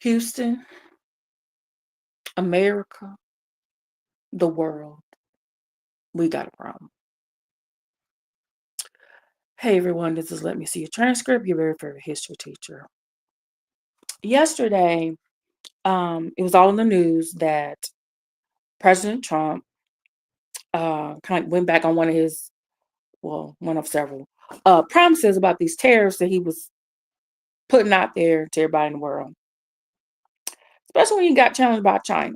Houston, America, the world, we got a problem. Hey everyone, this is Let Me See Your Transcript, your very favorite history teacher. Yesterday, it was all in the news that President Trump kind of went back on one of several promises about these tariffs that he was putting out there to everybody in the world, especially when he got challenged by China.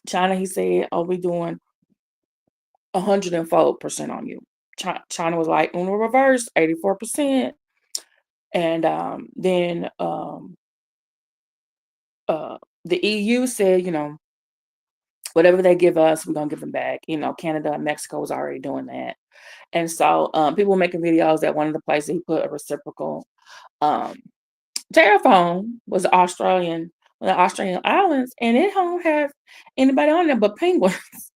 China, he said, "Oh, we're doing 104% on you." China was like, "On the reverse, 84%." And then the EU said, whatever they give us, we're gonna give them back. Canada and Mexico was already doing that, and so people were making videos that one of the places he put a reciprocal tariff on was the Australian islands, and it don't have anybody on there but penguins.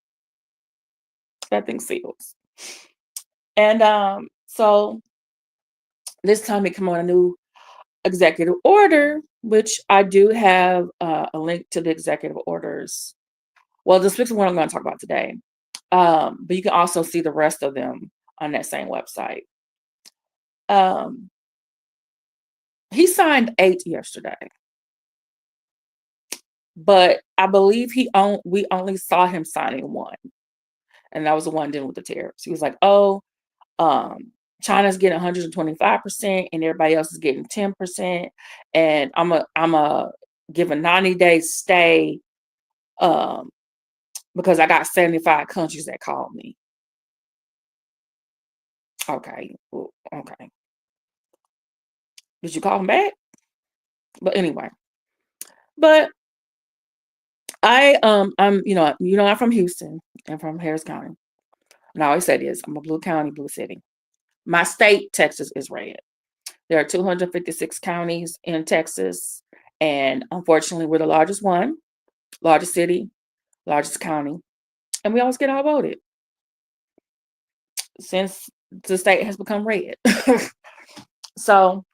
I think seals. And so this time it came on a new executive order, which I do have a link to the executive orders. Well, this is what I'm going to talk about today. But you can also see the rest of them on that same website. He signed 8 yesterday, but I believe we only saw him signing 1, and that was the one dealing with the tariffs. He was like, "Oh, China's getting 125%, and everybody else is getting 10%, and I'm a give a 90-day stay because I got 75 countries that called me." Okay, okay. Did you call him back? But anyway, but I'm from Houston. I'm from Harris County. And I always say this: I'm a blue county, blue city. My state, Texas, is red. There are 256 counties in Texas, and unfortunately, we're the largest city, largest county, and we always get outvoted since the state has become red. So,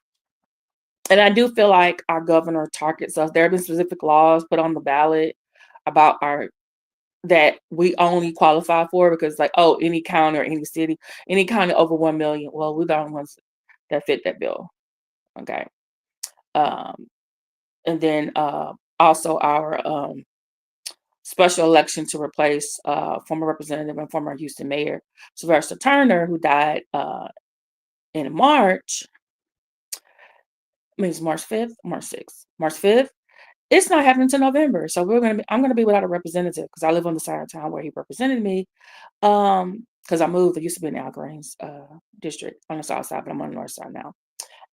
and I do feel like our governor targets us. There have been specific laws put on the ballot about that we only qualify for because, like, oh, any county or any city, any county over 1 million. Well, we're the only ones that fit that bill. Okay. And then also our special election to replace former representative and former Houston mayor Sylvester Turner, who died in March. I mean, it's March 5th, March 6th, March 5th. It's not happening until November. So I'm gonna be without a representative because I live on the side of town where he represented me. Because I moved. I used to be in the Algreens district on the south side, but I'm on the north side now.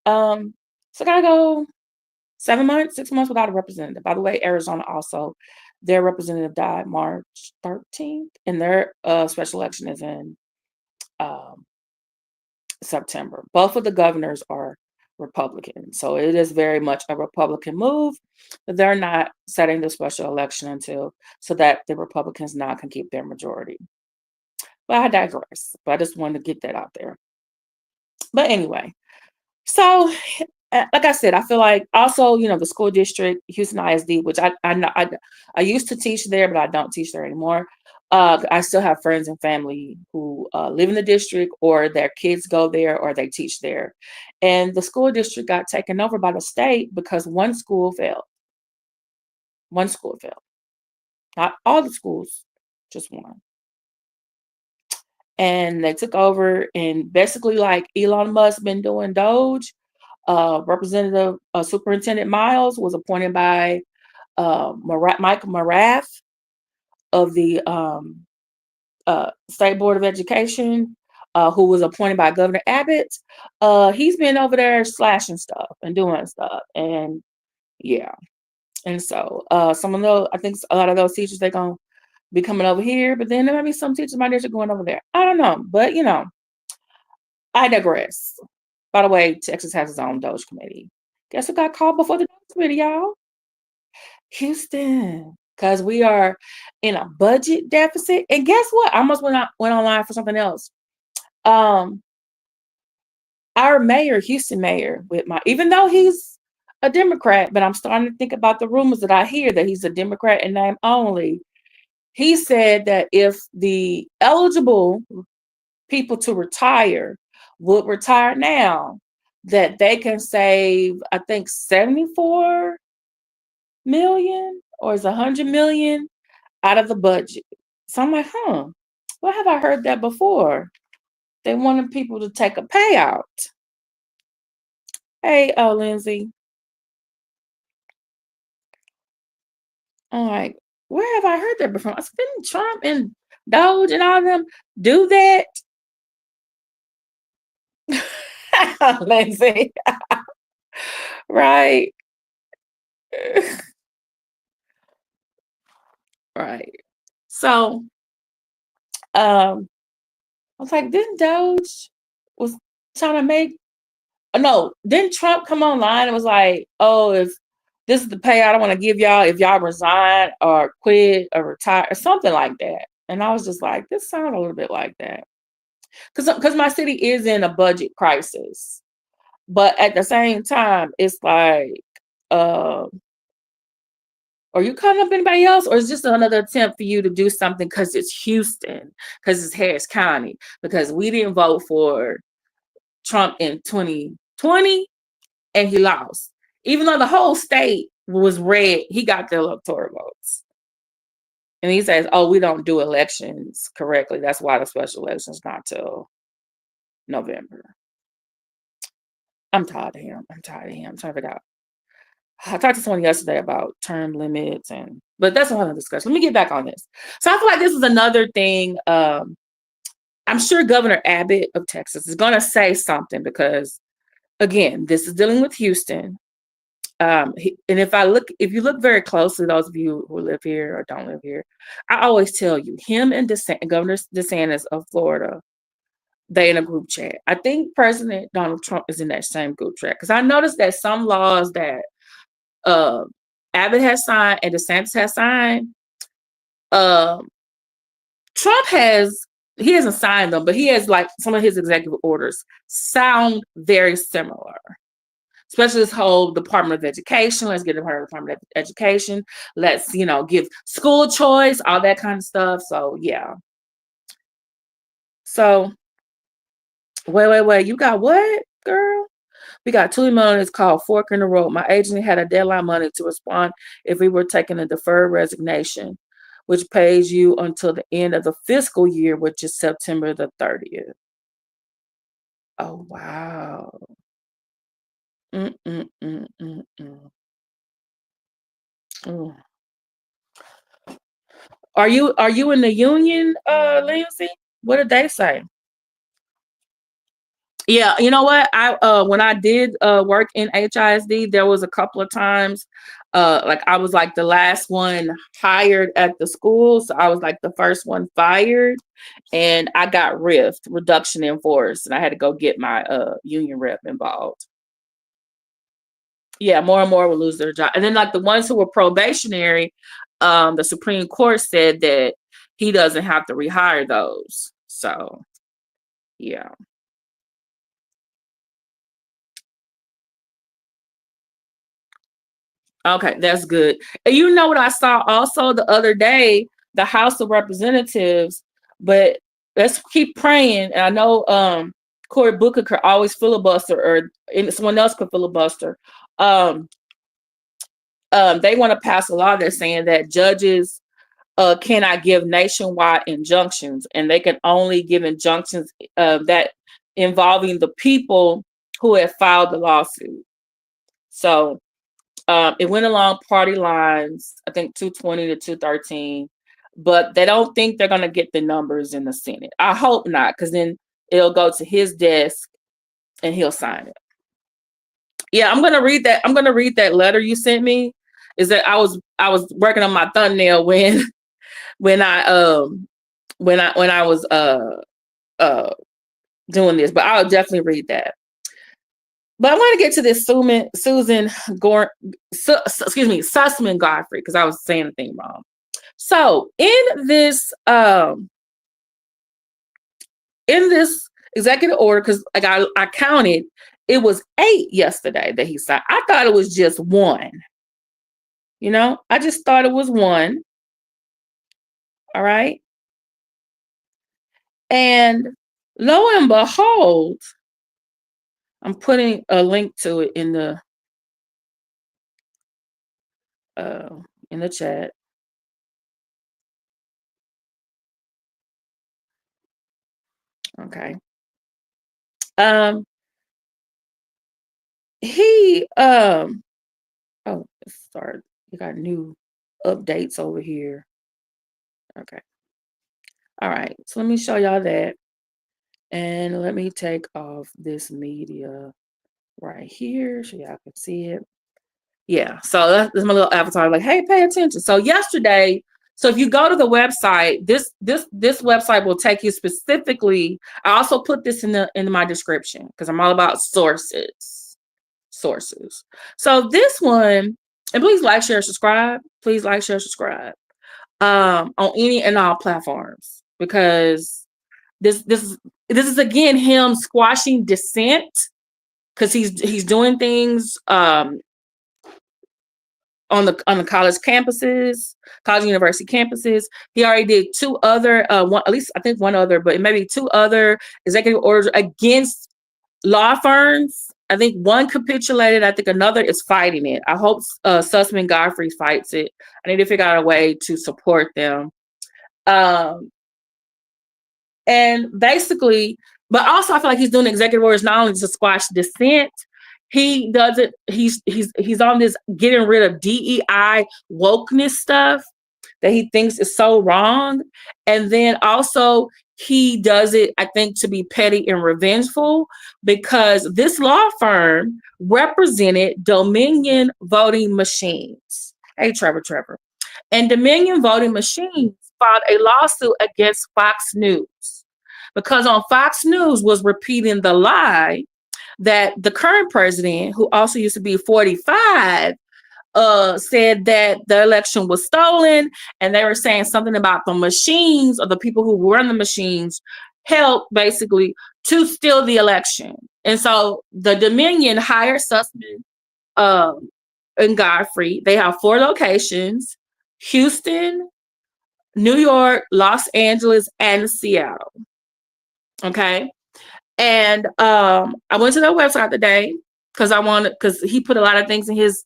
So I gotta go 6 months without a representative. By the way, Arizona also, their representative died March 13th, and their special election is in September. Both of the governors are Republican, so it is very much a Republican move. But they're not setting the special election until so that the Republicans now can keep their majority. But I digress. But I just wanted to get that out there. But anyway, so like I said, I feel like also, the school district, Houston ISD, which I used to teach there, but I don't teach there anymore. I still have friends and family who live in the district, or their kids go there, or they teach there. And the school district got taken over by the state because one school failed. One school failed. Not all the schools, just one. And they took over, and basically, like Elon Musk been doing Doge. Representative Superintendent Miles was appointed by Mike Morath of the State Board of Education, who was appointed by Governor Abbott. He's been over there slashing stuff and doing stuff, and yeah. And so I think a lot of those teachers, they're gonna be coming over here, but then there might be some teachers in my district going over there. I don't know, but I digress. By the way, Texas has its own Doge committee. Guess who got called before the Doge committee, y'all? Houston. Because we are in a budget deficit. And guess what? I almost went online for something else. Our mayor, Houston mayor, even though he's a Democrat, but I'm starting to think about the rumors that I hear that he's a Democrat in name only. He said that if the eligible people to retire would retire now, that they can save, I think, 74 million or is 100 million out of the budget. So I'm like, where have I heard that before? They wanted people to take a payout. Hey, Lindsay. I'm like, where have I heard that before? I said, didn't Trump and Doge and all of them do that? Lindsay. Right. Right. So I was like, didn't Doge was trying to make no, didn't Trump come online and was like, oh, if this is the payout I want to give y'all if y'all resign or quit or retire or something like that. And I was just like, this sounds a little bit like that. Because my city is in a budget crisis. But at the same time, it's like, uh, are you calling up anybody else? Or is this another attempt for you to do something because it's Houston, because it's Harris County, because we didn't vote for Trump in 2020 and he lost. Even though the whole state was red, he got the electoral votes. And he says, oh, we don't do elections correctly. That's why the special election's not till November. I'm tired of him. I'm trying to figure out. I talked to someone yesterday about term limits, but that's another discussion. Let me get back on this. So I feel like this is another thing. I'm sure Governor Abbott of Texas is going to say something because, again, this is dealing with Houston. And if you look very closely, those of you who live here or don't live here, I always tell you, him and Governor DeSantis of Florida, they in a group chat. I think President Donald Trump is in that same group chat because I noticed that some laws that Abbott has signed and DeSantis has signed, Trump he hasn't signed them, but he has like some of his executive orders sound very similar. Especially this whole Department of Education. Let's get the Department of Education. Let's, give school choice, all that kind of stuff. So yeah. So wait. You got what, girl? We got 2 emails. It's called Fork in the Road. My agent had a deadline money to respond if we were taking a deferred resignation, which pays you until the end of the fiscal year, which is September the 30th. Oh, wow. Mm. Are you in the union, Lindsay? What did they say? Yeah, you know what? I when I did work in HISD, there was a couple of times like I was like the last one hired at the school. So I was like the first one fired and I got reduction in force, and I had to go get my union rep involved. Yeah, more and more will lose their job. And then like the ones who were probationary, the Supreme Court said that he doesn't have to rehire those. So yeah. Okay, that's good. And you know what I saw also the other day? The House of Representatives, but let's keep praying. And I know Cory Booker could always filibuster, or someone else could filibuster. They want to pass a law that's saying that judges cannot give nationwide injunctions, and they can only give injunctions that involving the people who have filed the lawsuit. So it went along party lines, I think 220 to 213, but they don't think they're going to get the numbers in the Senate. I hope not, because then it'll go to his desk and he'll sign it. Yeah, I'm going to read that. I'm going to read that letter you sent me. Is that I was working on my thumbnail when I was doing this, but I'll definitely read that. But I want to get to this Susman Godfrey, because I was saying the thing wrong. So in this executive order, because like I counted, it was 8 yesterday that he signed. I thought it was just one. I just thought it was one. All right. And lo and behold, I'm putting a link to it uh, in the chat. Okay. He oh, sorry, you got new updates over here. Okay. All right. So let me show y'all that. And let me take off this media right here so y'all can see it. Yeah. So that's my little avatar. Like, hey, pay attention. So yesterday, so if you go to the website, this website will take you specifically. I also put this in my description because I'm all about sources. Sources. So this one, and please like, share, subscribe. Please like, share, subscribe. On any and all platforms because this is again him squashing dissent because he's doing things on the college campuses, college university campuses. He already did 2 other one, at least I think one other, but maybe 2 other executive orders against law firms. I think one capitulated. I think another is fighting it. I hope Susman Godfrey fights it. I need to figure out a way to support them. And basically, but also I feel like he's doing executive orders not only to squash dissent. He does it. He's on this getting rid of DEI wokeness stuff that he thinks is so wrong, and then also he does it, I think, to be petty and revengeful because this law firm represented Dominion voting machines. Hey, Trevor. And Dominion voting machines filed a lawsuit against Fox News because on Fox News was repeating the lie that the current president, who also used to be 45, said that the election was stolen, and they were saying something about the machines or the people who run the machines helped basically to steal the election. And so the Dominion hired Susman and Godfrey. They have 4 locations: Houston, New York, Los Angeles, and Seattle. Okay. And I went to their website today because he put a lot of things in his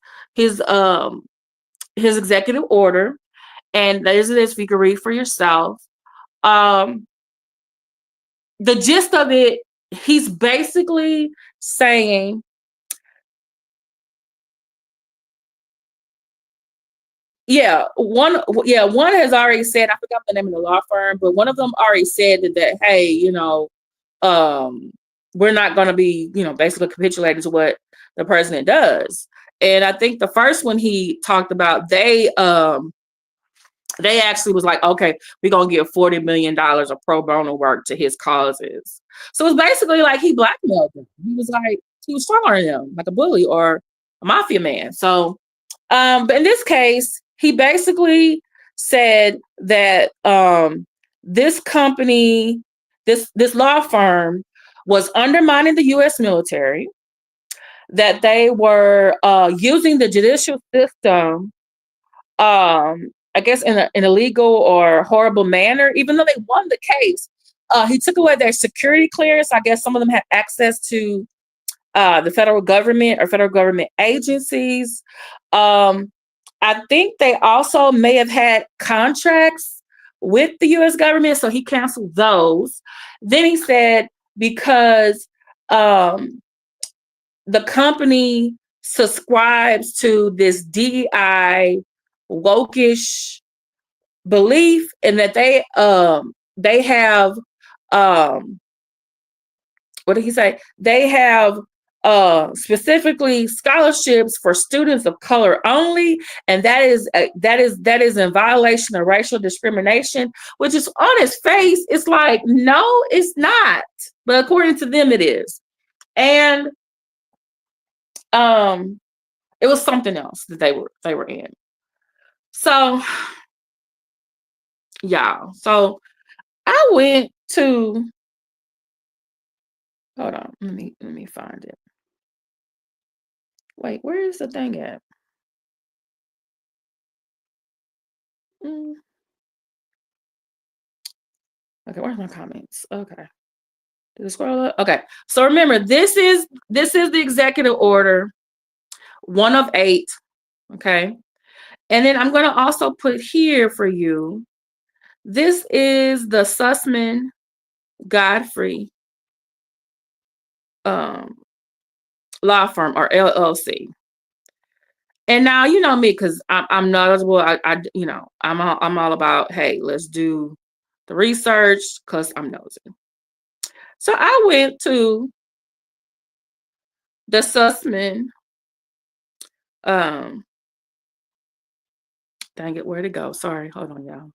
executive order, and there's this if you can read for yourself. The gist of it, he's basically saying, one has already said, I forgot the name of the law firm, but one of them already said that hey, we're not going to be, basically capitulating to what the president does. And I think the first one he talked about, they actually was like, okay, we're going to give $40 million of pro bono work to his causes. So it's basically like he blackmailed them. He was stronger than them, like a bully or a mafia man. So, but in this case, he basically said that this company, this law firm was undermining the U.S. military, that they were using the judicial system, I guess, in an illegal or horrible manner, even though they won the case. He took away their security clearance. I guess some of them had access to the federal government or federal government agencies. I think they also may have had contracts with the U.S. government, so he canceled those. Then he said because the company subscribes to this DEI wokish belief, and that they have what did he say? They have specifically scholarships for students of color only, and that is in violation of racial discrimination, which is on its face. It's like, no, it's not, but according to them, it is. And it was something else that they were in. So, yeah. So I went to. Hold on. Let me find it. Wait, where is the thing at? Mm, okay, where's my comments? Okay. Did it scroll up? Okay. So remember, this is the executive order, one of 8. Okay. And then I'm gonna also put here for you. This is the Susman Godfrey um, law firm or LLC. And now you know me because I'm knowledgeable. I'm all about, hey, let's do the research because I'm nosy. So I went to the Sussman. Um, dang it, where'd it go? Sorry, hold on, y'all.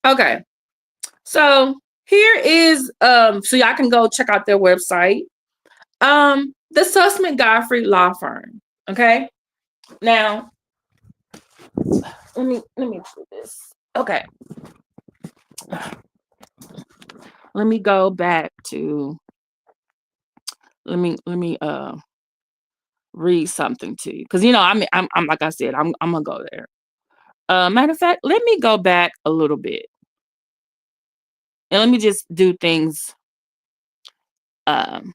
Okay, so here is so y'all can go check out their website. The Sussman Godfrey law firm. Okay, now let me do this. Okay, let me go back to let me read something to you because I'm like I said I'm gonna go there. Matter of fact, let me go back a little bit and let me just do things um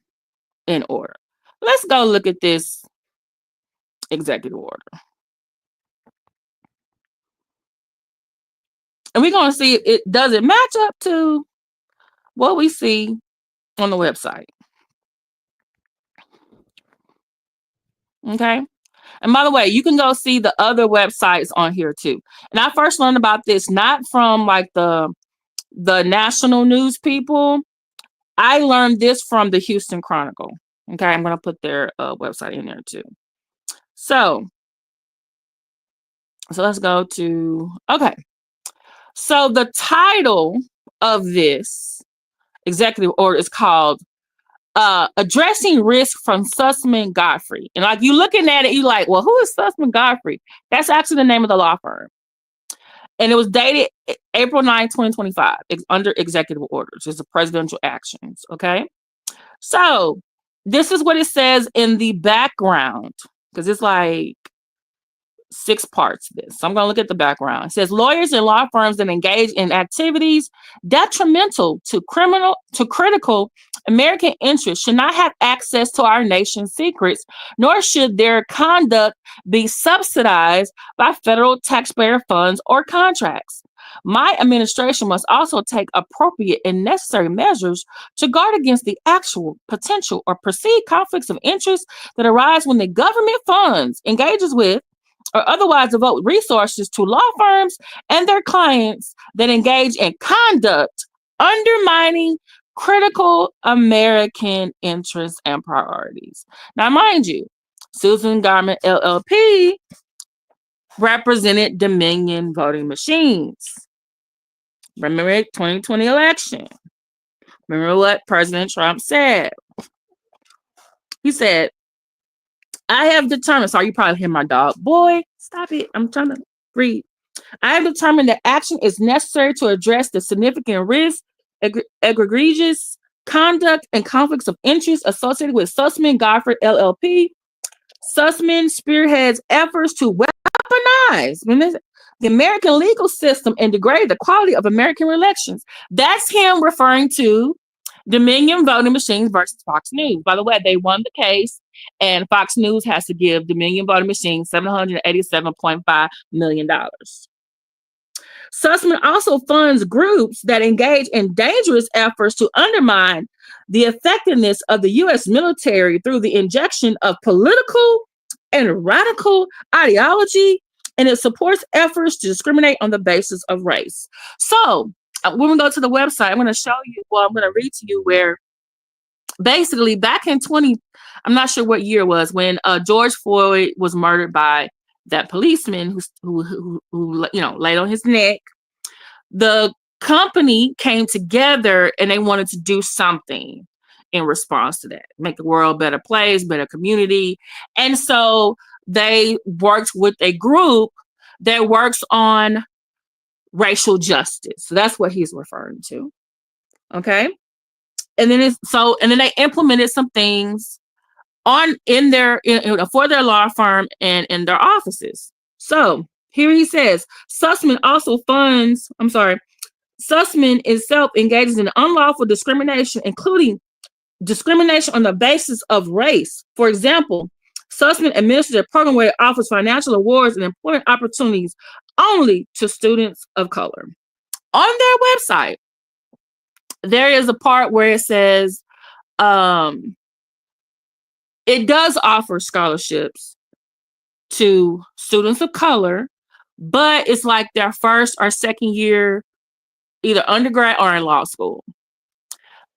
in order. Let's go look at this executive order, and we're gonna see if it does it match up to what we see on the website. Okay. And by the way, you can go see the other websites on here too. And I first learned about this not from like the national news people. I learned this from the Houston Chronicle. Okay, I'm gonna put their website in there too. So, so let's go to okay. So the title of this executive order is called Addressing Risk from Susman Godfrey. And like you looking at it, you like, well, who is Susman Godfrey? That's actually the name of the law firm. And it was dated April 9, 2025, under executive orders. It's a presidential actions. Okay. So this is what it says in the background, because it's like 6 parts of this. So I'm going to look at the background. It says lawyers and law firms that engage in activities detrimental to critical American interests should not have access to our nation's secrets, nor should their conduct be subsidized by federal taxpayer funds or contracts. My administration must also take appropriate and necessary measures to guard against the actual, potential, or perceived conflicts of interest that arise when the government funds engages with or otherwise devote resources to law firms and their clients that engage in conduct undermining critical American interests and priorities. Now, mind you, Susan Garment LLP represented Dominion voting machines. Remember the 2020 election. Remember what President Trump said. He said, I have determined, sorry, you probably hear my dog. Boy, stop it. I'm trying to read. I have determined that action is necessary to address the significant risk, egregious conduct, and conflicts of interest associated with Susman Godfrey LLP. Sussman spearheads efforts to weaponize the American legal system and degrade the quality of American elections. That's him referring to Dominion voting machines versus Fox News. By the way, they won the case, and Fox News has to give Dominion voting machines $787.5 million. Sussman also funds groups that engage in dangerous efforts to undermine the effectiveness of the U.S. military through the injection of political and radical ideology, and it supports efforts to discriminate on the basis of race. So, when we go to the website, I'm going to show you, well, I'm going to read to you where basically back in 20, I'm not sure what year it was, when George Floyd was murdered by that policeman who laid on his neck. The company came together and they wanted to do something in response to that, make the world a better place, better community. And so they worked with a group that works on racial justice. So that's what he's referring to. Okay. And then they implemented some things for their law firm and in their offices. So here he says, Sussman itself engages in unlawful discrimination, including discrimination on the basis of race. For example, Sussman administers a program where it offers financial awards and employment opportunities only to students of color. On their website, there is a part where it says it does offer scholarships to students of color, but it's like their first or second year, either undergrad or in law school.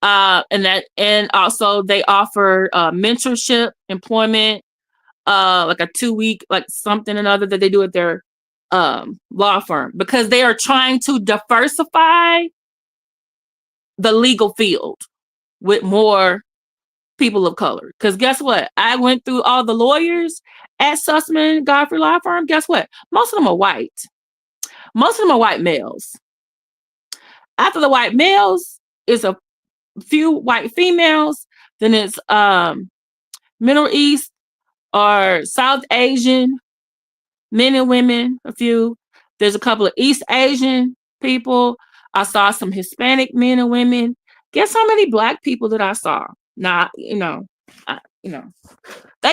And also they offer mentorship, employment, like a 2-week, like something or another that they do at their law firm, because they are trying to diversify the legal field with more people of color. Because guess what? I went through all the lawyers at Susman Godfrey Law Firm. Guess what? Most of them are white. Most of them are white males. After the white males is a few white females. Then it's Middle East or South Asian men and women, a few. There's a couple of East Asian people. I saw some Hispanic men and women. Guess how many Black people that I saw? Nah, they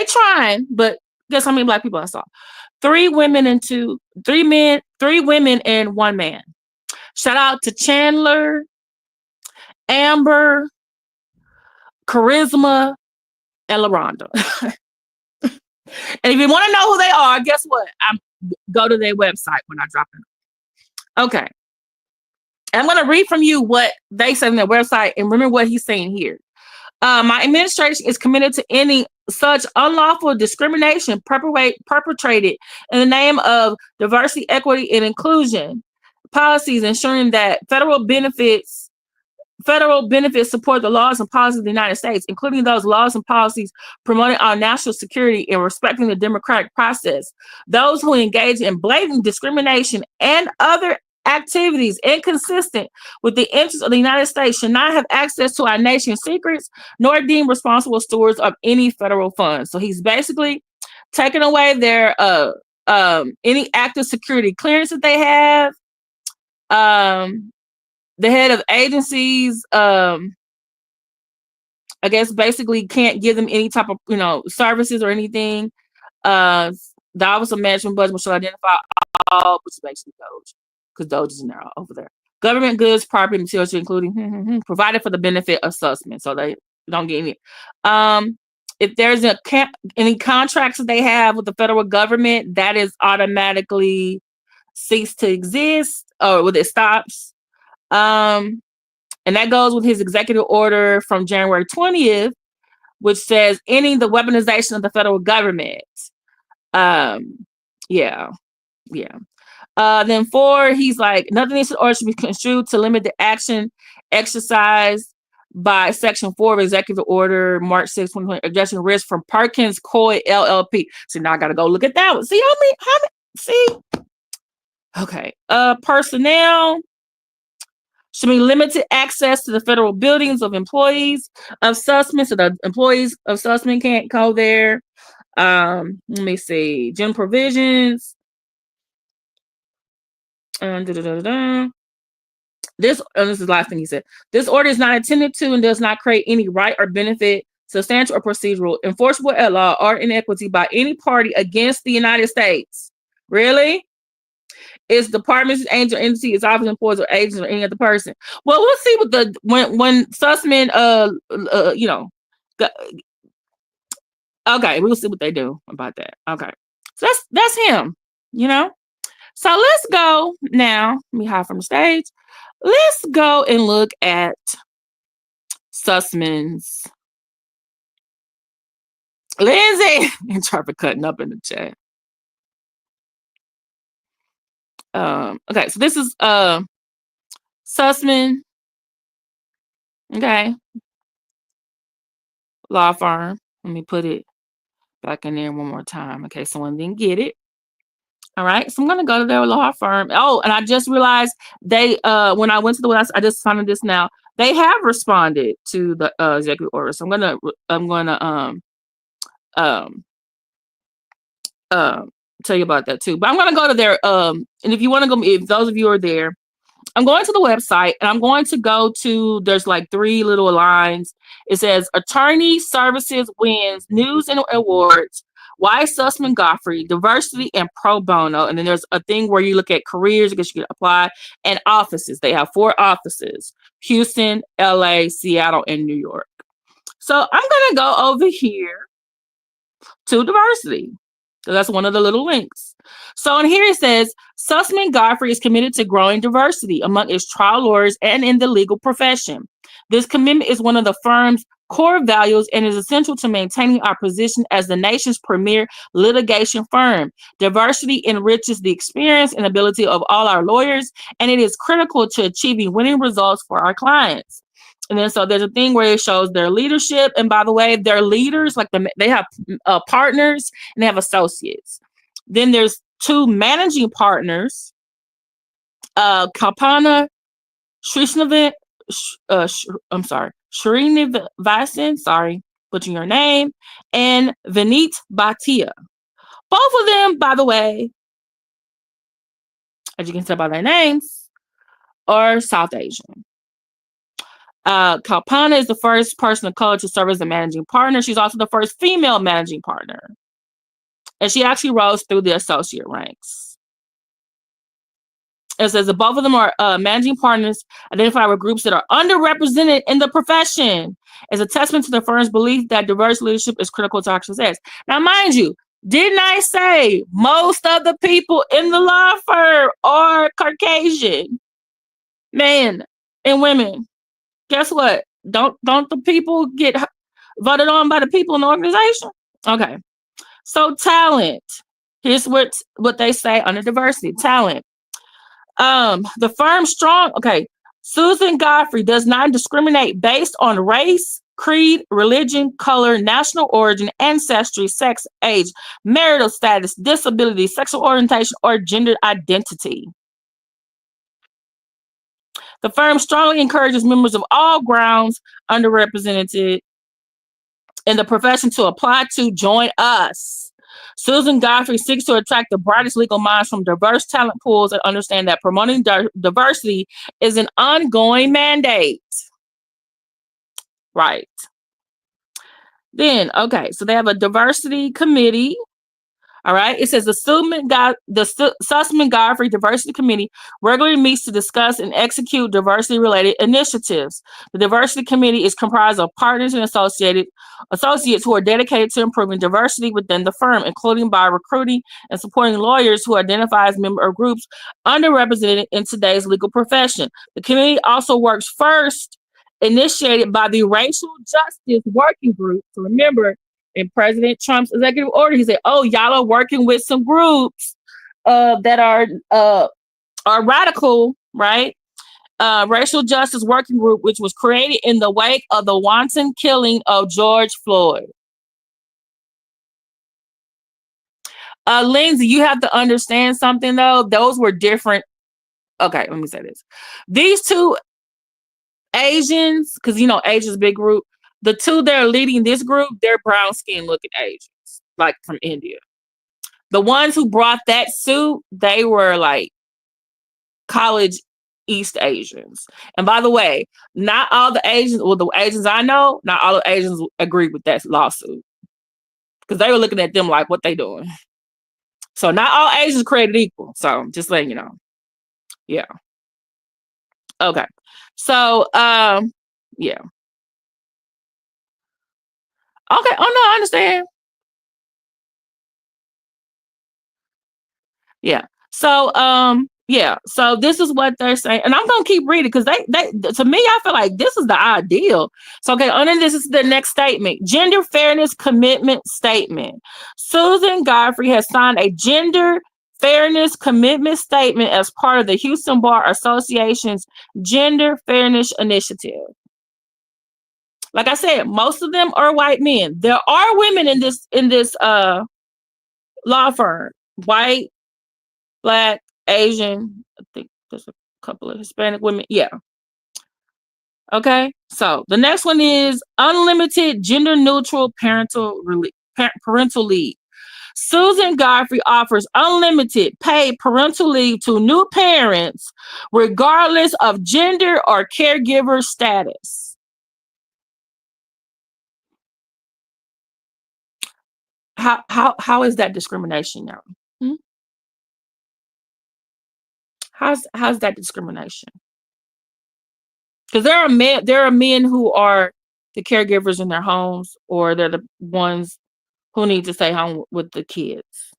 trying, but guess how many Black people I saw? 3 women and 3 women and 1 man. Shout out to Chandler, Amber, Charisma, and LaRonda. And if you want to know who they are, guess what? Go to their website when I drop it. Okay. I'm going to read from you what they said on their website, and remember what he's saying here. My administration is committed to ending such unlawful discrimination perpetrated in the name of diversity, equity, and inclusion policies, ensuring that federal benefits support the laws and policies of the United States, including those laws and policies promoting our national security and respecting the democratic process. Those who engage in blatant discrimination and other activities inconsistent with the interests of the United States should not have access to our nation's secrets, nor deemed responsible stewards of any federal funds. So he's basically taking away their any active security clearance that they have. The head of agencies, I guess, basically can't give them any type of, services or anything. The Office of Management Budget shall identify all, which is basically Doge, because Doge is in there over there. Government goods, property, materials, including provided for the benefit of Sussman, so they don't get any. If there's any contracts that they have with the federal government, that is automatically cease to exist, or when it stops. And that goes with his executive order from January 20th, which says ending the weaponization of the federal government. Yeah. Then 4, he's like, nothing in this order should be construed to limit the action exercised by Section 4 of Executive Order March 6, 2020, addressing risk from Perkins Coie LLP. So now I got to go look at that one. See how many? See? Okay. Personnel should be limited access to the federal buildings of employees of Sussman, so the employees of Sussman can't go there. Let me see. General provisions. This is the last thing he said. This order is not intended to and does not create any right or benefit, substantial or procedural, enforceable at law, or inequity by any party against the United States. Really? Its departments, agents, or entity, its office, employees, or agents, or any other person. Well, we'll see when Sussman okay, we'll see what they do about that. Okay. So that's him, So let's go now. Let me hide from the stage. Let's go and look at Sussman's Lindsay and Trevor cutting up in the chat. Okay, so this is Susman, okay, law firm. Let me put it back in there one more time. Okay, someone didn't get it. All right, so I'm gonna go to their law firm. Oh, and I just realized they when I went to the website, I just found this now. They have responded to the executive order. So I'm gonna um tell you about that too. But I'm gonna go to their and if you want to go, if those of you are there, I'm going to the website and I'm going to go to, there's like three little lines. It says Attorney Services wins news and awards. Why Susman Godfrey, diversity and pro bono. And then there's a thing where you look at careers, I guess you can apply, and offices. They have 4 offices: Houston, LA, Seattle, and New York. So I'm going to go over here to diversity. So that's one of the little links. So in here it says Susman Godfrey is committed to growing diversity among its trial lawyers and in the legal profession. This commitment is one of the firm's core values and is essential to maintaining our position as the nation's premier litigation firm. Diversity enriches the experience and ability of all our lawyers, and it is critical to achieving winning results for our clients. And then so there's a thing where it shows their leadership. And by the way, their leaders, like they have partners and they have associates. Then there's 2 managing partners, Kalpana Shrishnavan, I'm sorry, Srinivasan, sorry, butchering your name, and Vineet Bhatia. Both of them, by the way, as you can tell by their names, are South Asian. Kalpana is the first person of color to serve as a managing partner. She's also the first female managing partner. And she actually rose through the associate ranks. It says that both of them are managing partners identified with groups that are underrepresented in the profession as a testament to the firm's belief that diverse leadership is critical to our success. Now, mind you, didn't I say most of the people in the law firm are Caucasian men and women? Guess what? Don't the people get voted on by the people in the organization? Okay. So talent. Here's what they say under diversity. Talent. The firm's strong. Okay. Susman Godfrey does not discriminate based on race, creed, religion, color, national origin, ancestry, sex, age, marital status, disability, sexual orientation, or gender identity. The firm strongly encourages members of all grounds underrepresented in the profession to apply to join us. Susman Godfrey seeks to attract the brightest legal minds from diverse talent pools and understand that promoting diversity is an ongoing mandate. Right. Then, okay, so they have a diversity committee. All right. It says the Susman Godfrey Diversity Committee regularly meets to discuss and execute diversity-related initiatives. The Diversity Committee is comprised of partners and associates who are dedicated to improving diversity within the firm, including by recruiting and supporting lawyers who identify as member of groups underrepresented in today's legal profession. The committee also works first, initiated by the Racial Justice Working Group. So remember, in President Trump's executive order, he said, "Oh, y'all are working with some groups that are radical, right?" Racial Justice Working Group, which was created in the wake of the wanton killing of George Floyd. Lindsay, you have to understand something though. Those were different. Okay, let me say this: these 2 Asians, because Asians big group. The 2 that are leading this group, they're brown skin looking Asians, like from India. The ones who brought that suit, they were like college East Asians. And by the way, not all the Asians, well, the Asians I know, not all the Asians agree with that lawsuit because they were looking at them like, what they doing? So not all Asians created equal. So just letting you know. Yeah. Okay. So, yeah. Okay. Oh no, I understand. Yeah. So, Yeah, so this is what they're saying, and I'm gonna keep reading because they to me, I feel like this is the ideal. So, okay, under this is the next statement: gender fairness commitment statement. Susan Godfrey has signed a gender fairness commitment statement as part of the Houston Bar Association's Gender Fairness Initiative. Like I said, most of them are white men. There are women in this law firm, white, black, Asian. I think there's a couple of Hispanic women. Yeah. Okay. So the next one is unlimited gender neutral parental leave. Susan Godfrey offers unlimited paid parental leave to new parents, regardless of gender or caregiver status. How is that discrimination now? Hmm? How's that discrimination? Because there are men who are the caregivers in their homes, or they're the ones who need to stay home with the kids.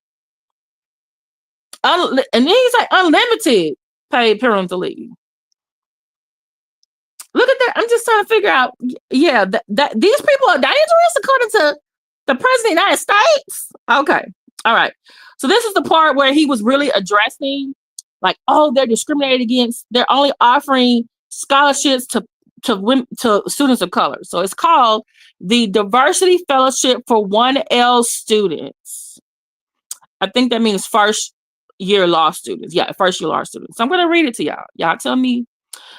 And then he's like unlimited paid parental leave. Look at that. I'm just trying to figure out. Yeah, that these people are dangerous according to the president of the United States. Okay. All right. So this is the part where he was really addressing, like, oh, they're discriminated against. They're only offering scholarships to students of color. So it's called the Diversity Fellowship for 1L students. I think that means first year law students. Yeah, first year law students. So I'm going to read it to y'all. Y'all tell me.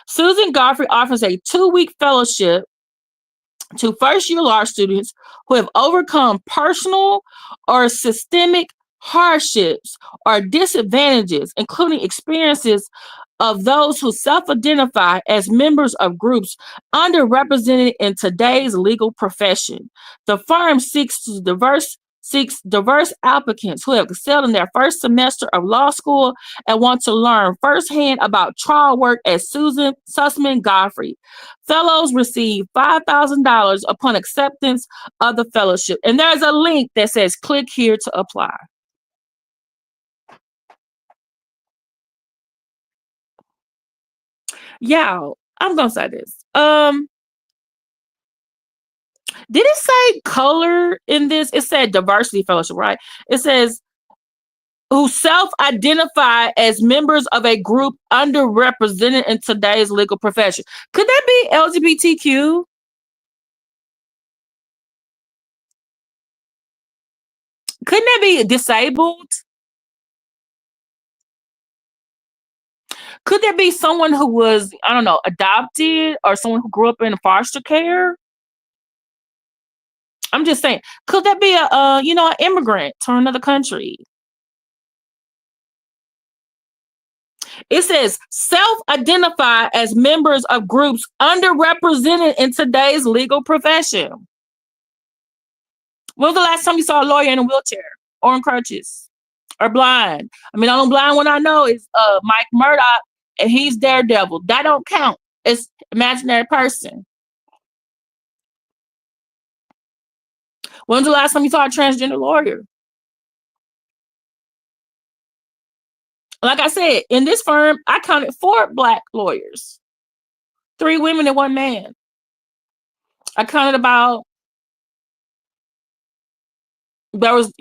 Susan Godfrey offers a 2-week fellowship to first year law students who have overcome personal or systemic hardships or disadvantages, including experiences of those who self-identify as members of groups underrepresented in today's legal profession. The firm seeks diverse applicants who have excelled in their first semester of law school and want to learn firsthand about trial work at Susman Godfrey. Fellows receive $5,000 upon acceptance of the fellowship. And there's a link that says click here to apply. Yeah, I'm gonna say this. Did it say color in this? It said diversity fellowship, right? It says who self-identify as members of a group underrepresented in today's legal profession. Could that be LGBTQ? Couldn't that be disabled? Could there be someone who was, I don't know, adopted, or someone who grew up in foster care? I'm just saying, could that be an immigrant to another country? It says self-identify as members of groups underrepresented in today's legal profession. When was the last time you saw a lawyer in a wheelchair or on crutches or blind? I mean, the only blind one I know is Mike Murdoch, and he's Daredevil. That don't count. It's imaginary person. When's the last time you saw a transgender lawyer? Like I said, in this firm, I counted 4 black lawyers, 3 women and 1 man. I counted about, there was,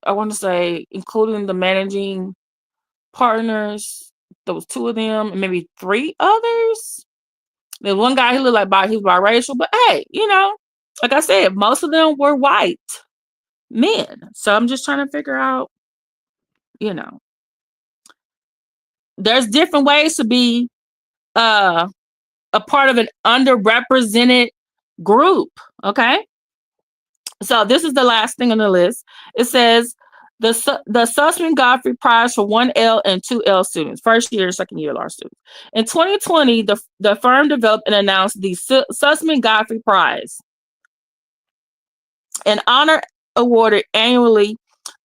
I want to say, including the managing partners, there was 2 of them and maybe 3 others. There's one guy who looked like he was biracial, but hey, like I said, most of them were white men. So I'm just trying to figure out, you know, there's different ways to be a part of an underrepresented group. Okay. So this is the last thing on the list. It says the Susman Godfrey Prize for 1L and 2L students, first year, second year law students. In 2020, the firm developed and announced the Susman Godfrey Prize, an honor awarded annually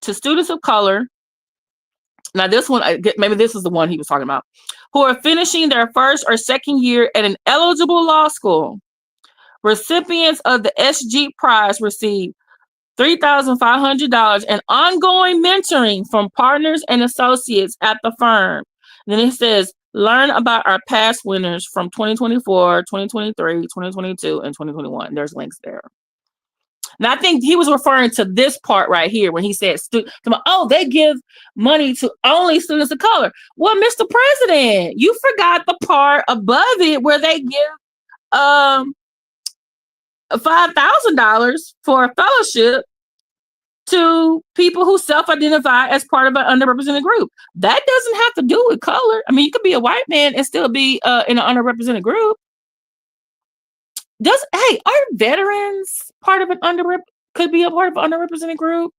to students of color. Now, this one, maybe this is the one he was talking about, who are finishing their first or second year at an eligible law school. Recipients of the SG Prize receive $3,500 and ongoing mentoring from partners and associates at the firm. Then it says, learn about our past winners from 2024, 2023, 2022, and 2021. There's links there. Now, I think he was referring to this part right here when he said, oh, they give money to only students of color. Well, Mr. President, you forgot the part above it where they give $5,000 for a fellowship to people who self-identify as part of an underrepresented group. That doesn't have to do with color. I mean, you could be a white man and still be in an underrepresented group. Are veterans part of could be a part of an underrepresented group?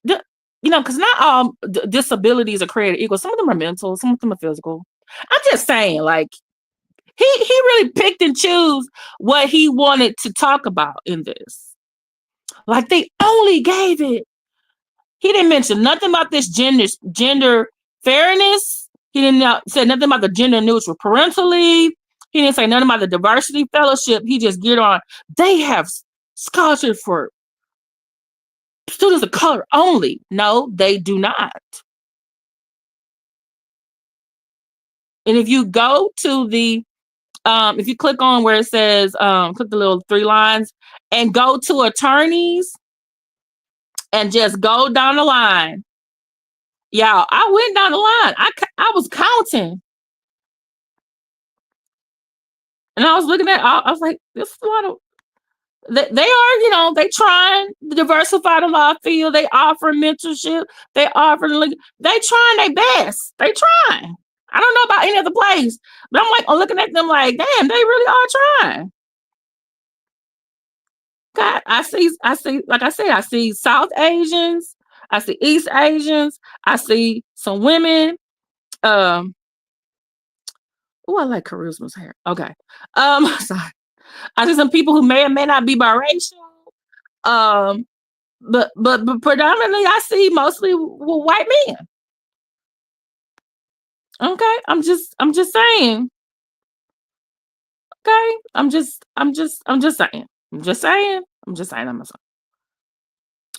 Because not all disabilities are created equal. Some of them are mental, some of them are physical. I'm just saying, like, he really picked and chose what he wanted to talk about in this. Like, they only gave it. He didn't mention nothing about this gender fairness. He didn't say nothing about the gender neutral parental leave. He didn't say nothing about the diversity fellowship. He just geared on, they have scholarship for students of color only. No, they do not. And if you go to the, if you click on where it says, click the little 3 lines and go to attorneys and just go down the line. Y'all, I went down the line. I was counting. And I was looking at, I was like, this is a lot of, they are, they trying to diversify the law field. They offer mentorship. They trying their best. They trying. I don't know about any other place, but I'm looking at them like, damn, they really are trying. God, I see, like I said, I see South Asians. I see East Asians. I see some women. I like Charisma's hair. Okay. Sorry. I see some people who may or may not be biracial. But predominantly I see mostly white men. Okay. I'm just saying. Okay. I'm just saying.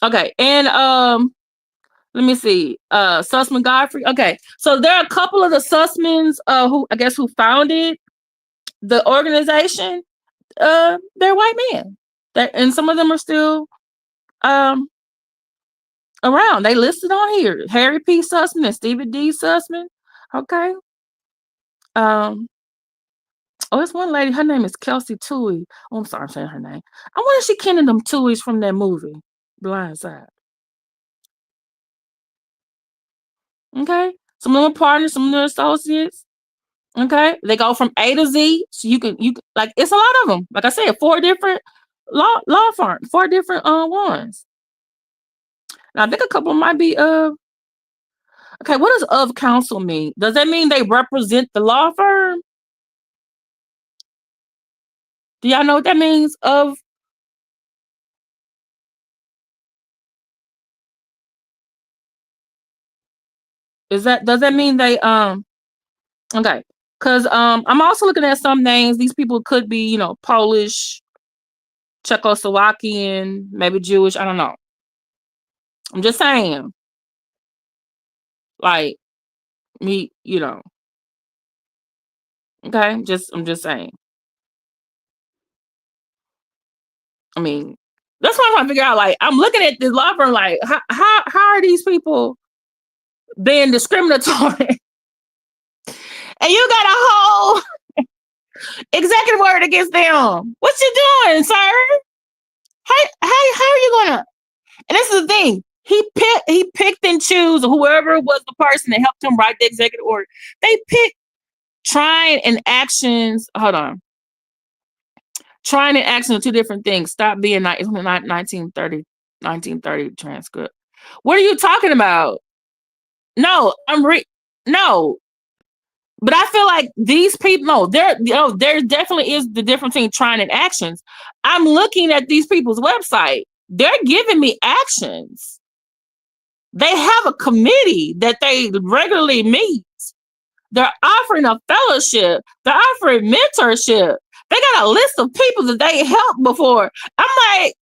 Okay. And let me see. Susman Godfrey. Okay. So there are a couple of the Sussmans who founded the organization. They're white men. And some of them are still around. They listed on here. Harry P. Susman and Stephen D. Susman. Okay. It's one lady. Her name is Kelsey Tui. Oh, I'm sorry, I'm saying her name. I wonder if she kenning them Tuies from that movie, Blind Side. Okay. Some of them are partners, some of them are associates. Okay. They go from A to Z. So you can like, it's a lot of them. Like I said, 4 different law firms, 4 different ones. And I think a couple might be okay, what does of counsel mean? Does that mean they represent the law firm? Do y'all know what that means? Does that mean they okay. Because I'm also looking at some names. These people could be, Polish, Czechoslovakian, maybe Jewish. I don't know. I'm just saying. Like, me, okay, I'm just saying. I mean, that's what I'm trying to figure out. Like, I'm looking at this law firm, like, how are these people being discriminatory? And you got a whole executive order against them. What you doing, sir? How are you gonna? And this is the thing. He picked and chose whoever was the person that helped him write the executive order. They picked trying and actions. Hold on. Trying and action are 2 different things. Stop being 1930 transcript. What are you talking about? No, no. But I feel like these people, no, there definitely is the difference between trying and actions. I'm looking at these people's website. They're giving me actions. They have a committee that they regularly meet. They're offering a fellowship. They're offering mentorship. They got a list of people that they helped before. I'm like,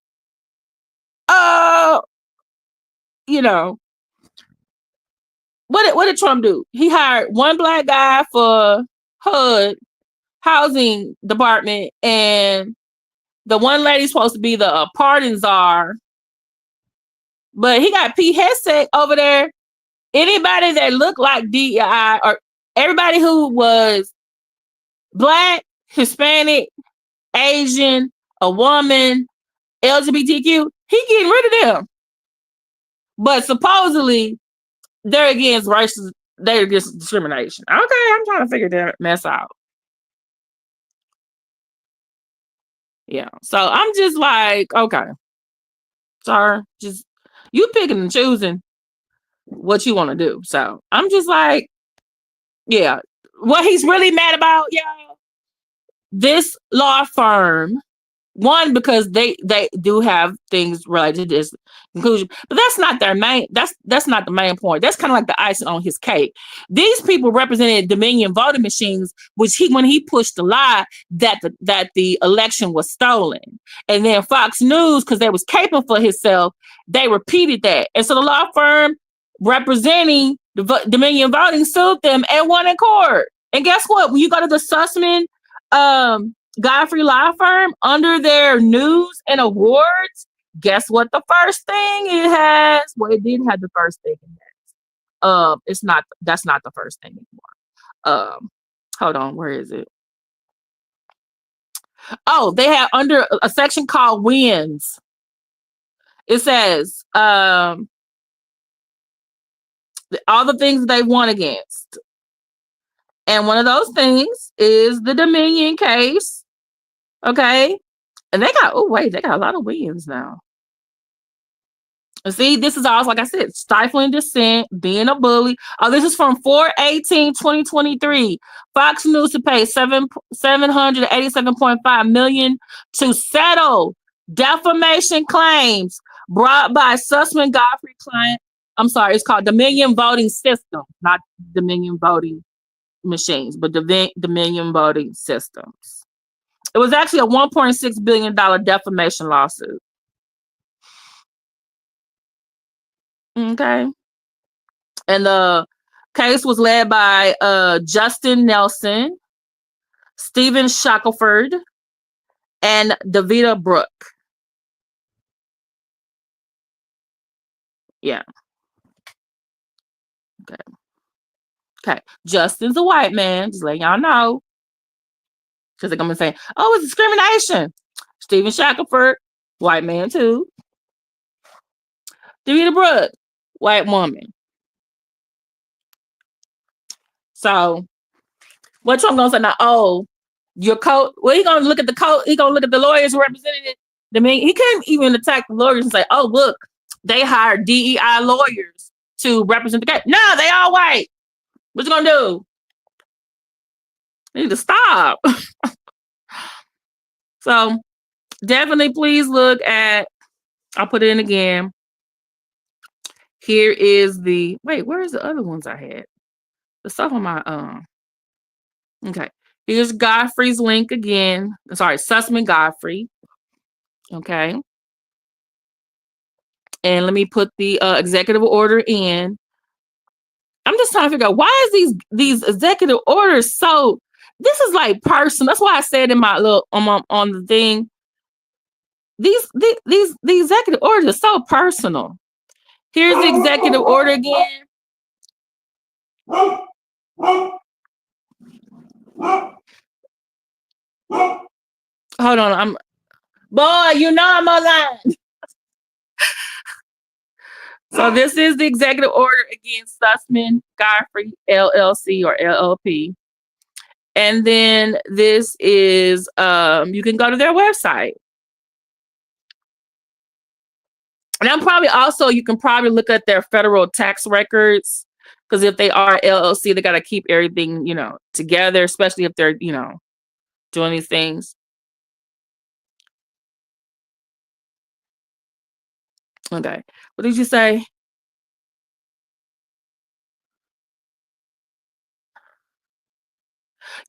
what did Trump do? He hired one black guy for HUD housing department, and the one lady's supposed to be the pardon czar, but he got Pete Hegseth over there. Anybody that looked like DEI or everybody who was black, Hispanic, Asian, a woman, LGBTQ, he getting rid of them. But supposedly they're against racist, they're against discrimination. Okay, I'm trying to figure that mess out. Yeah. So I'm just like, okay, sir, just you picking and choosing what you want to do. So I'm just like, yeah. What he's really mad about, y'all, this law firm, one, because they do have things related to this conclusion, but that's not their main. That's not the main point. That's kind of like the icing on his cake. These people represented Dominion voting machines, which when he pushed the lie that the election was stolen, and then Fox News, because they was caping for himself, they repeated that, and so the law firm representing the Dominion voting sued them and won in court. And guess what? When you go to the Susman Godfrey law firm, under their news and awards, guess what the first thing it has? Well, it did have the first thing it has. That's not the first thing anymore. Hold on, where is it? Oh, they have under a section called wins. It says all the things they won against. And one of those things is the Dominion case. Okay. And they got a lot of wins now. See, this is also, like I said, stifling dissent, being a bully. Oh, this is from 4/18/2023. Fox News to pay $787.5 million to settle defamation claims brought by Susman Godfrey client. I'm sorry, it's called Dominion Voting System, not Dominion Voting Machines, but Dominion Voting Systems. It was actually a $1.6 billion defamation lawsuit. Okay. And the case was led by Justin Nelson, Stephen Shackelford, and Davita Brooke. Yeah. Okay. Justin's a white man, just letting y'all know. Because they're going to say, oh, it's discrimination. Stephen Shackelford, white man too. Davita Brooke, white woman. So, what Trump gonna say now? Oh, your coat. Well, he gonna look at the coat. He gonna look at the lawyers who represented it. He couldn't even attack the lawyers and say, "Oh, look, they hired DEI lawyers to represent the case." No, they all white. What you gonna do? You need to stop. So, definitely, please look at. I'll put it in again. Here is the where's the other ones I had? The stuff on my okay. Here's Godfrey's link again. Sorry, Susman Godfrey. Okay. And let me put the executive order in. I'm just trying to figure out why is these executive orders so. This is like personal. That's why I said in my little on the thing. These executive orders are so personal. Here's the executive order again. Hold on, I'm online. So this is the executive order against Susman Godfrey LLC or LLP. And then this is you can go to their website. And you can probably look at their federal tax records, because if they are LLC, they got to keep everything, together, especially if they're, doing these things. Okay. What did you say?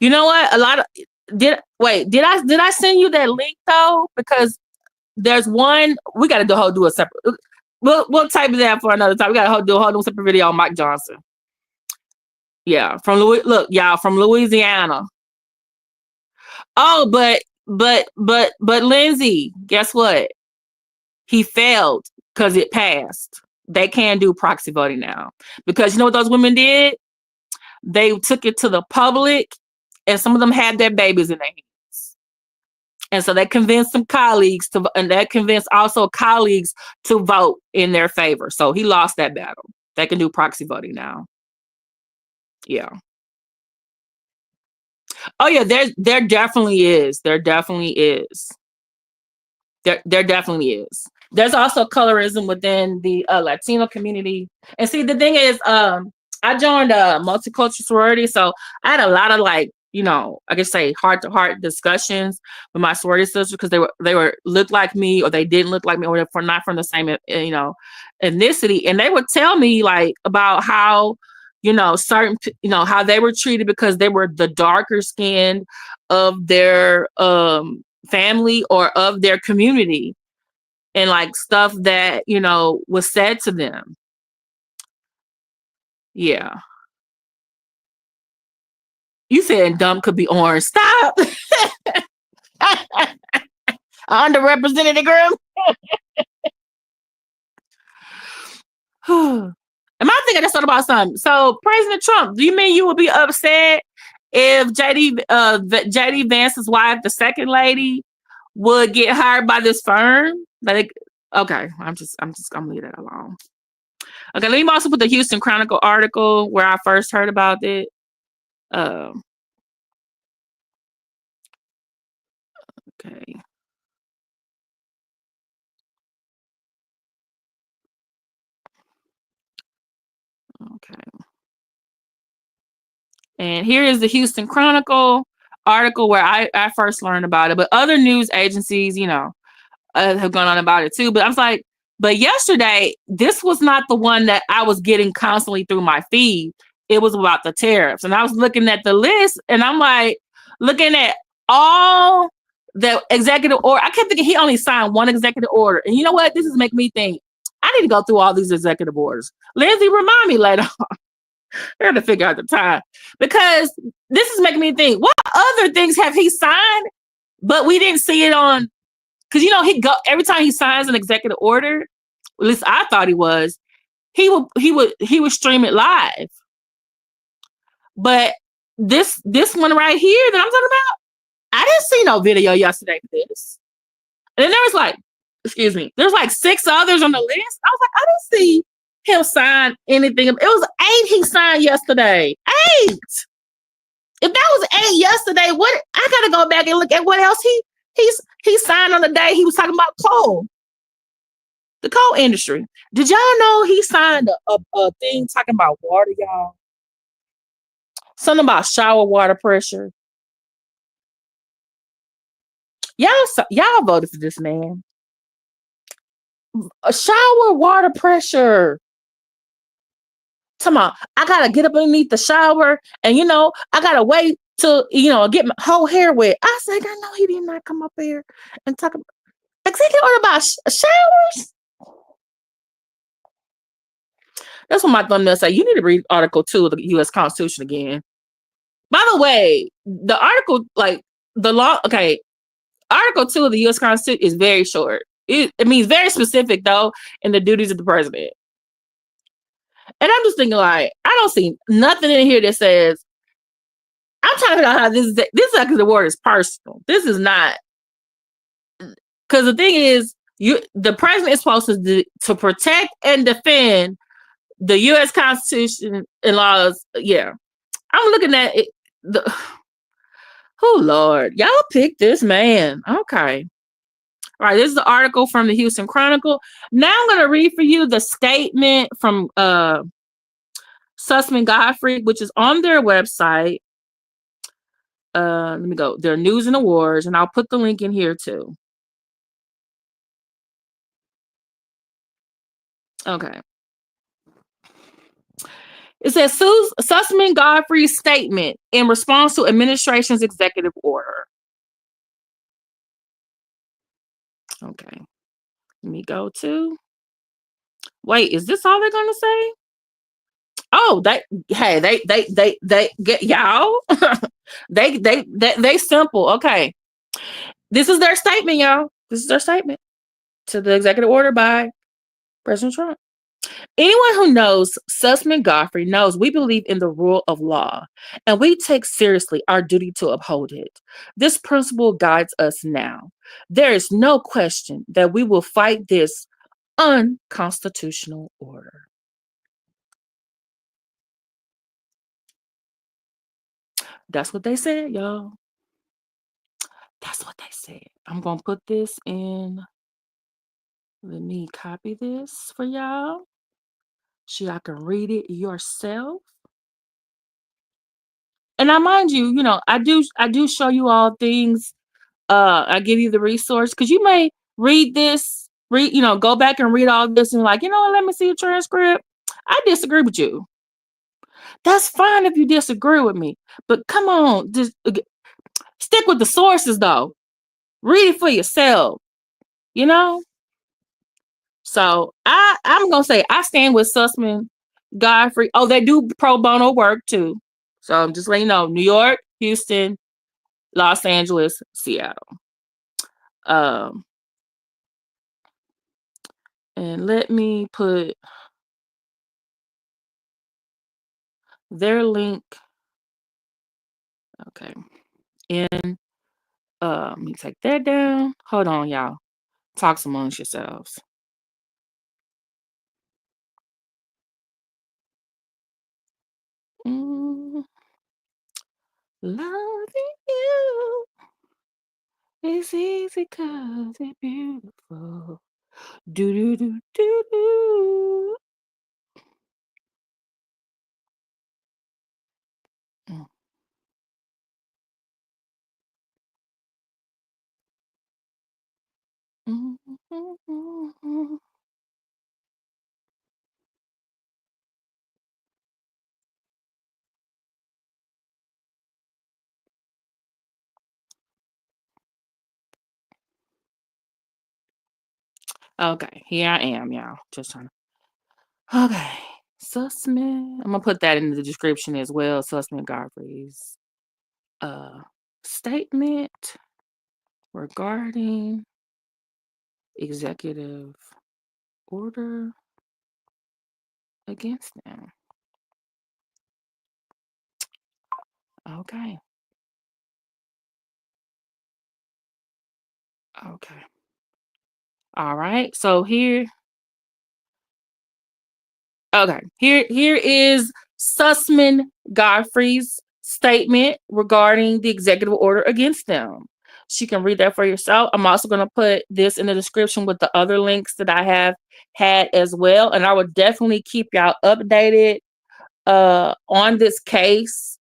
You know what? Did I send you that link though? Because there's one, we got to do a separate, we'll type that for another time. We got to do a whole new separate video on Mike Johnson. Yeah, from look, y'all, from Louisiana. Oh, but Lindsay, guess what? He failed because it passed. They can do proxy voting now because you know what those women did? They took it to the public, and some of them had their babies in their hands. And so they convinced some colleagues to, and that convinced also colleagues to vote in their favor. So he lost that battle. They can do proxy voting now. Yeah. Oh yeah, there definitely is. There definitely is. There definitely is. There's also colorism within the Latino community. And see, the thing is, I joined a multicultural sorority, so I had a lot of like, I could say heart to heart discussions with my sorority sisters because they were looked like me or they didn't look like me or they're not from the same ethnicity, and they would tell me like about how certain how they were treated because they were the darker skinned of their family or of their community, and like stuff that was said to them. Yeah, you said dumb could be orange. Stop. Underrepresented group. Am I thinking? I just thought about something. So President Trump, do you mean you would be upset if JD Vance's wife, the second lady, would get hired by this firm? Like, okay, I'm gonna leave that alone. Okay, let me also put the Houston Chronicle article where I first heard about it. Okay. Okay. And here is the Houston Chronicle article where I first learned about it. But other news agencies, have gone on about it too. But I was like, but yesterday, this was not the one that I was getting constantly through my feed. It was about the tariffs. And I was looking at the list and I'm like, looking at all the executive order. I kept thinking he only signed one executive order. And you know what? This is making me think I need to go through all these executive orders. Lindsay, remind me later. I got to figure out the time because this is making me think, what other things have he signed, but we didn't see it on? Because he go every time he signs an executive order. At least I thought he would stream it live. But this one right here that I'm talking about, I didn't see no video yesterday for this. And then there was like, excuse me, there's like 6 others on the list. I was like, I didn't see him sign anything. It was 8 he signed yesterday. 8. If that was 8 yesterday, what I gotta go back and look at what else he signed on the day he was talking about coal, the coal industry. Did y'all know he signed a thing talking about water, y'all? Something about shower water pressure. Y'all voted for this man. A shower water pressure. Come on, I gotta get up underneath the shower, and I gotta wait till get my whole hair wet. I said, I know he did not come up here and talk about executive order about showers. That's what my thumbnail say. You need to read Article 2 of the U.S. Constitution again. By the way, the article, like the law, okay, Article 2 of the U.S. Constitution is very short. It means very specific, though, in the duties of the president. And I'm just thinking, like, I don't see nothing in here that says, I'm trying to figure out how this executive order is personal. This is not, because the thing is, the president is supposed to protect and defend the U.S. Constitution and laws. Yeah, I'm looking at it. Oh Lord, y'all picked this man. Okay. All right, this is the article from the Houston Chronicle. Now I'm going to read for you the statement from Susman Godfrey, which is on their website. Let me go. Their news and awards, and I'll put the link in here too. Okay. It says Susman Godfrey's statement in response to administration's executive order. Okay. Let me go to. Wait, is this all they're going to say? Oh, they get y'all. They simple. Okay, this is their statement, y'all. This is their statement to the executive order by President Trump. Anyone who knows Susman Godfrey knows we believe in the rule of law and we take seriously our duty to uphold it. This principle guides us now. There is no question that we will fight this unconstitutional order. That's what they said, y'all. That's what they said. I'm going to put this in. Let me copy this for y'all so y'all can read it yourself. And I mind you, I do show you all things. I give you the resource because you may go back and read all this and like, let me see a transcript. I disagree with you. That's fine if you disagree with me, but come on, just stick with the sources though. Read it for yourself, you know? So I'm gonna say I stand with Susman Godfrey. Oh, they do pro bono work too. So I'm just letting you know, New York, Houston, Los Angeles, Seattle. Um, and let me put their link. Okay. And let me take that down. Hold on, y'all. Talk amongst yourselves. Loving you is easy cause it's beautiful. Do do do do do. Mm. Mm-hmm. Okay, here I am, y'all. Just trying to. Okay, Sussman. I'm gonna put that in the description as well. Sussman Godfrey's statement regarding executive order against them. Okay. Okay. All right. So here. Okay. Here is Sussman Godfrey's statement regarding the executive order against them. So you can read that for yourself. I'm also going to put this in the description with the other links that I have had as well. And I will definitely keep y'all updated on this case.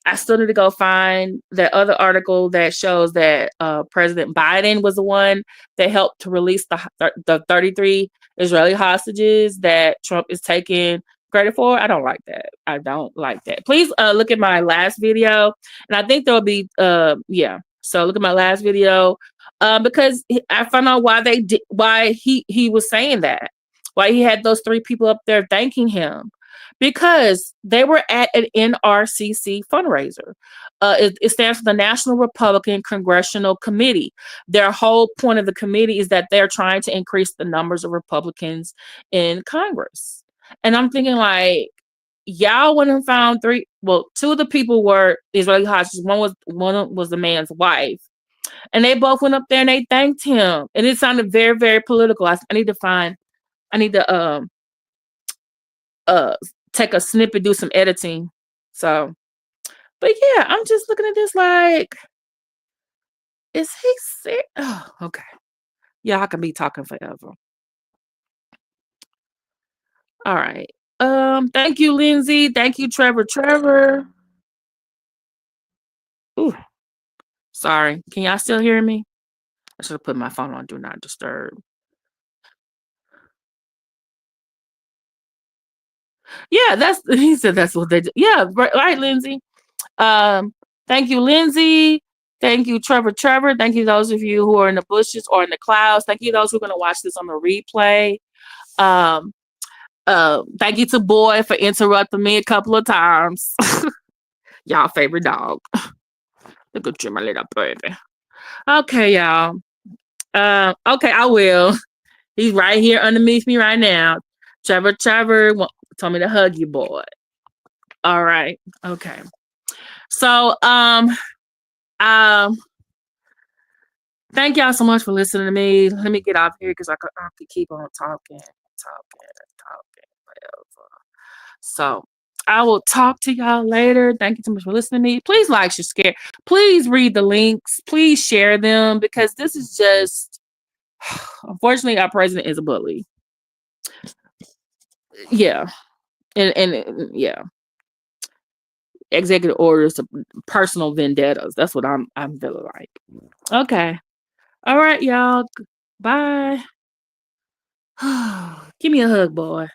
I still need to go find that other article that shows that President Biden was the one that helped to release the 33 Israeli hostages that Trump is taking credit for. I don't like that. I don't like that. Please look at my last video, and I think there'll be yeah. So look at my last video because I found out why they did, why he was saying that, why he had those three people up there thanking him because they were at an NRCC fundraiser. It stands for the National Republican Congressional Committee. Their whole point of the committee is that they're trying to increase the numbers of Republicans in Congress. And I'm thinking like, y'all went and found three. Well, two of the people were Israeli hostages. One was the man's wife, and they both went up there and they thanked him. And it sounded very, very political. I need to find. I need to uh take a snippet, do some editing. So, but yeah, I'm just looking at this like, is he sick? Oh, okay. Yeah, I can be talking forever. All right. Thank you, Lindsay. Thank you, Trevor. Ooh, sorry. Can y'all still hear me? I should have put my phone on do not disturb. Yeah, he said that's what they do. Yeah, right, Lindsay. Thank you, Lindsay. Thank you, Trevor. Thank you, those of you who are in the bushes or in the clouds. Thank you, those who are going to watch this on the replay. Um, Thank you to Boy for interrupting me a couple of times. Y'all favorite dog. Look at you, my little baby. Okay, y'all. Okay, I will. He's right here underneath me right now. Trevor told me to hug you, boy. All right. Okay. So, um, thank y'all so much for listening to me. Let me get off here because I could keep on talking. So I will talk to y'all later. Thank you so much for listening to me. Please like, share. Please read the links. Please share them because this is just, unfortunately, our president is a bully. Yeah. And yeah. Executive orders, personal vendettas. That's what I'm feeling like. Okay. All right, y'all. Bye. Give me a hug, boy.